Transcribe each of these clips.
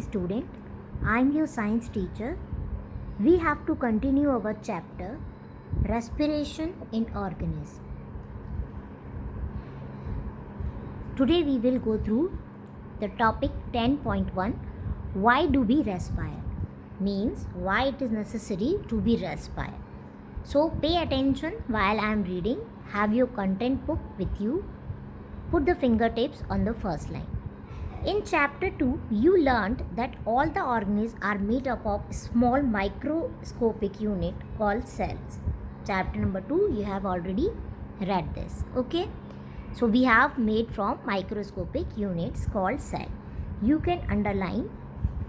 student. I am your science teacher. We have to continue our chapter Respiration in Organisms. Today we will go through the topic 10.1. Why do we respire? Means why it is necessary to be respire. So pay attention while I am reading. Have your content book with you. Put the fingertips on the first line. In chapter 2, you learned that all the organisms are made up of small microscopic unit called cells. Chapter number 2, you have already read this. Okay. So we have made from microscopic units called cell. You can underline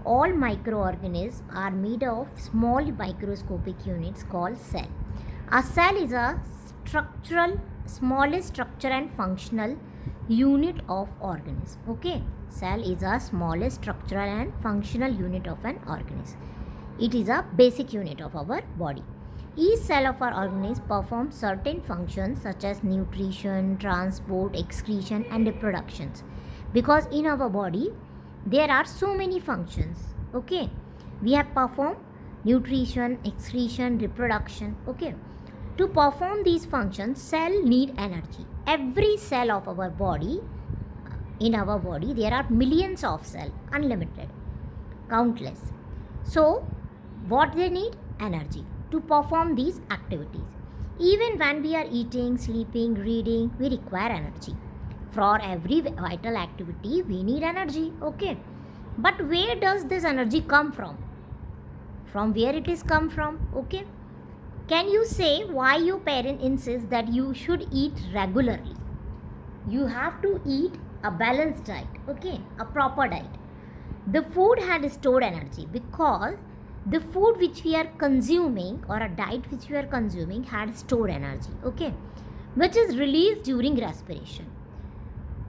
all microorganisms are made of small microscopic units called cell. A cell is a smallest structure and functional unit of organism. Okay. Cell is a smallest structural and functional unit of an organism. It is a basic unit of our body. Each cell of our organism performs certain functions such as nutrition, transport, excretion and reproductions. Because in our body there are so many functions. Okay. We have performed nutrition, excretion, reproduction. Okay. To perform these functions, cell need energy. Every cell of our body, in our body, there are millions of cells, unlimited, countless. So, what they need? Energy to perform these activities. Even when we are eating, sleeping, reading, we require energy. For every vital activity, we need energy. Okay. But where does this energy come from? From where it is come from? Okay. Can you say why your parent insists that you should eat regularly? You have to eat a balanced diet, okay, a proper diet. The food had stored energy because the food which we are consuming or a diet which we are consuming had stored energy, okay, which is released during respiration.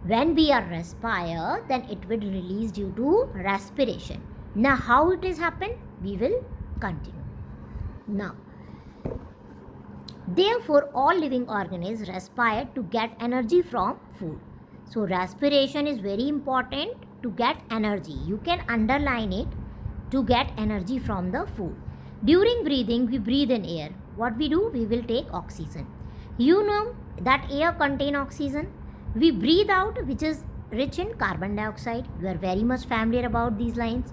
When we are respire, then it will release due to respiration. Now how it is happen? We will continue. Now, therefore, all living organisms respire to get energy from food. So, respiration is very important to get energy. You can underline it to get energy from the food. During breathing, we breathe in air. What we do? We will take oxygen. You know that air contains oxygen. We breathe out, which is rich in carbon dioxide. You are very much familiar about these lines.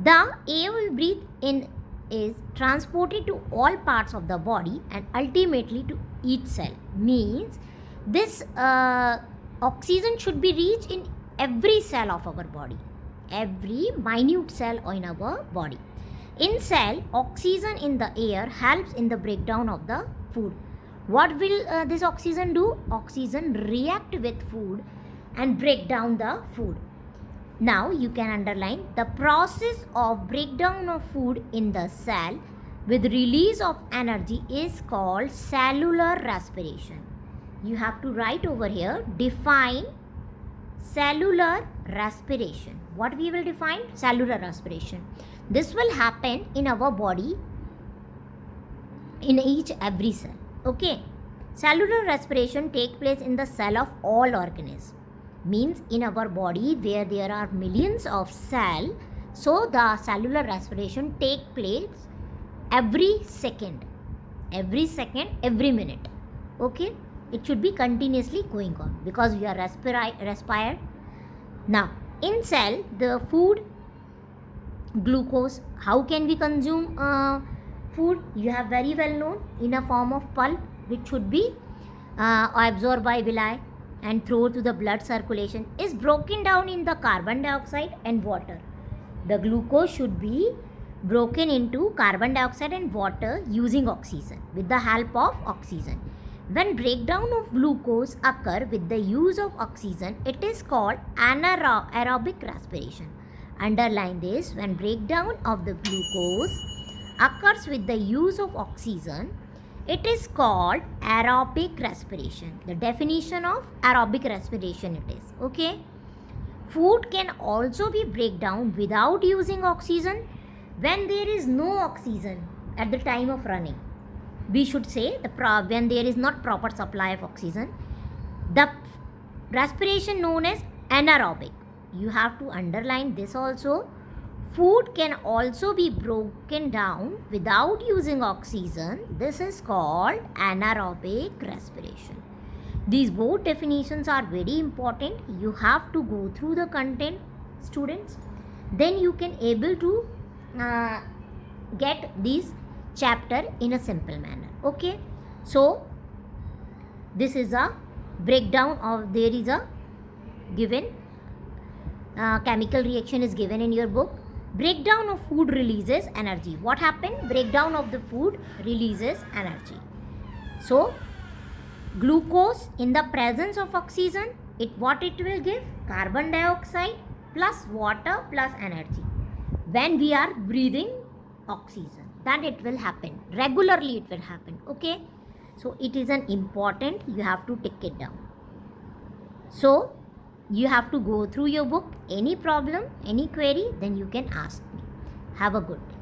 The air we breathe in is transported to all parts of the body and ultimately to each cell. Means this oxygen should be reached in every cell of our body, every minute cell in our body. In cell, oxygen in the air helps in the breakdown of the food. What will this oxygen do? Oxygen react with food and break down the food. Now you can underline the process of breakdown of food in the cell with release of energy is called cellular respiration. You have to write over here, define cellular respiration. What we will define? Cellular respiration. This will happen in our body in every cell. Okay. Cellular respiration take place in the cell of all organisms. Means in our body where there are millions of cells, so the cellular respiration take place every second, every minute. Okay. It should be continuously going on because we are respire. Now, in cell, the food, glucose, how can we consume food? You have very well known in a form of pulp which should be absorbed by villi and through to the blood circulation is broken down in the carbon dioxide and water. The glucose should be broken into carbon dioxide and water using oxygen with the help of oxygen. When breakdown of glucose occur with the use of oxygen, it is called anaerobic respiration. Underline this, when breakdown of the glucose occurs with the use of oxygen, it is called aerobic respiration. The definition of aerobic respiration it is. Okay. Food can also be breakdown without using oxygen when there is no oxygen at the time of running. We should say when there is not proper supply of oxygen, the respiration known as anaerobic. You have to underline this also Food can also be broken down without using oxygen. This is called anaerobic respiration. These both definitions are very important. You have to go through the content, students. Then you can able to get this chapter in a simple manner. Okay. So this is a breakdown of, there is a given chemical reaction is given in your book. Breakdown of food releases energy. What happened? Breakdown of the food releases energy. So glucose in the presence of oxygen, what it will give? Carbon dioxide plus water plus energy. When we are breathing oxygen, then it will happen. Regularly it will happen. Okay. So it is an important, you have to take it down. So you have to go through your book. Any problem, any query, then you can ask me. Have a good day.